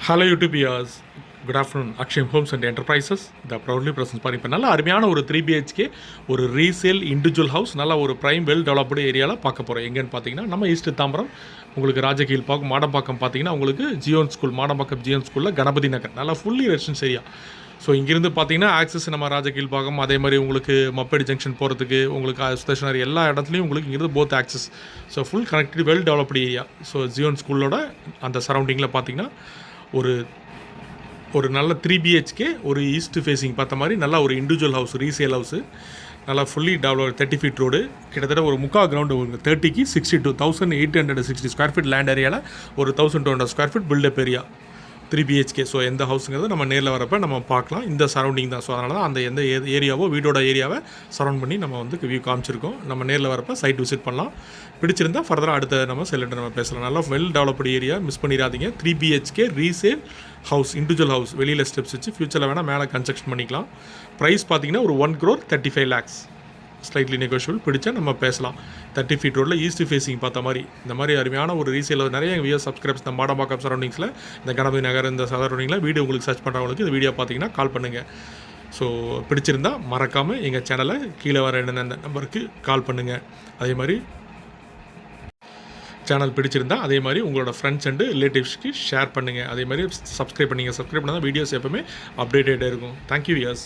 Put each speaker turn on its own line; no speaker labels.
Hello YouTube viewers, good afternoon. Akshayam homes and enterprises the proudly presents பாருங்க. இப்போ நல்ல அருமையான ஒரு 3 BHK ஒரு ரீசேல் இண்டிவிஜுவல் ஹவுஸ், நல்ல ஒரு ப்ரைம் வெல் டெவலப்டு ஏரியாவில் பார்க்க போகிறோம். எங்கேன்னு பார்த்தீங்கன்னா நம்ம ஈஸ்ட் தாம்பரம், உங்களுக்கு ராஜகீழ் பார்க்கும் மாடம்பாக்கம் பார்த்தீங்கன்னா உங்களுக்கு ஜியோன் ஸ்கூல், மாடம்பாக்கம் ஜியோன் ஸ்கூலில் கணபதி நகர், நல்லா ஃபுல்லி ரெசிடென்ஸ் ஏரியா. ஸோ இங்கேருந்து பார்த்தீங்கன்னா ஆக்சஸ் நம்ம ராஜகீழ் பார்க்கும், அதே மாதிரி உங்களுக்கு மப்பேடு ஜங்ஷன் போகிறதுக்கு, உங்களுக்கு ஸ்டேஷனரி எல்லா இடத்துலையும் உங்களுக்கு இங்கிருந்து both access. So full connected well developed area. So Zion ஸ்கூலோட அந்த சரௌண்டிங்கில் பார்த்தீங்கன்னா ஒரு நல்ல 3 BHK ஒரு ஈஸ்ட் ஃபேஸிங் பார்த்த மாதிரி நல்ல ஒரு இண்டிவிஜுவல் ஹவுஸ், ரீசேல் ஹவுஸு, நல்லா ஃபுல்லி டெவலப் 30 ஃபீட் ரோடு, கிட்டத்தட்ட ஒரு முக்கால் கிரவுண்டு 30க்கு 62,860 ஸ்கொயர் ஃபீட் லேண்ட் ஏரியாவில் ஒரு 1,200 square feet built up area 3 BHK. So எந்த ஹவுஸுங்கிறது நம்ம நேரில் வரப்போ நம்ம பார்க்கலாம். இந்த சரௌண்டிங் தான். ஸோ அதனால தான் அந்த எந்த ஏரியாவோ வீடோட ஏரியாவை சரௌண்ட் பண்ணி நம்ம வந்து வியூ காமிச்சிருக்கோம். நம்ம நேரில் வரப்போ சைட் விசிட் பண்ணலாம். பிடிச்சிருந்தா ஃபர்தராக அடுத்த நம்ம செல்லிட்டு நம்ம பேசலாம். நல்லா வெல் டெவலப்டு ஏரியா, மிஸ் பண்ணிடாதீங்க. 3 BHK resale house, individual house, வெளியில் ஸ்டெப்ஸ் வச்சு ஃபியூச்சரில் வேணால் மேலே கன்ஸ்ட்ரக்ஷன் பண்ணிக்கலாம். ப்ரைஸ் பார்த்தீங்கன்னா ஒரு 1,35 lakhs, ஸ்லைட்லி நெகோஷியபிள். பிடிச்சா நம்ம பேசலாம். 30 ஃபீட் ரோடில் ஈஸ்ட் ஃபேஸிங் பார்த்த மாதிரி இந்த மாதிரி அருமையான ஒரு ரீசேல் நிறைய வியூ சப்ஸ்கிரைப்ஸ் இந்த மாடம்பாக்கம் சரௌண்டிங்ஸில், இந்த கணபதி நகர் இந்த சரௌண்டிங்கில் வீடியோ உங்களுக்கு சர்ச் பண்ணுறவங்களுக்கு இந்த வீடியோ பார்த்தீங்கன்னா கால் பண்ணுங்கள். ஸோ பிடிச்சிருந்தா மறக்காமல் எங்கள் சேனலை கீழே வர என்னென்ன நம்பருக்கு கால் பண்ணுங்கள். அதே மாதிரி சேனல் பிடிச்சிருந்தா அதே மாதிரி உங்களோட ஃப்ரெண்ட்ஸ் அண்டு ரிலேட்டிவ்ஸ்க்கு ஷேர் பண்ணுங்கள். அதே மாதிரி சப்ஸ்கிரைப் பண்ணிங்க. சப்ஸ்கிரைப் பண்ணால் தான் வீடியோஸ் எப்போவுமே அப்டேட்டடாக இருக்கும். தேங்க்யூ. எஸ்.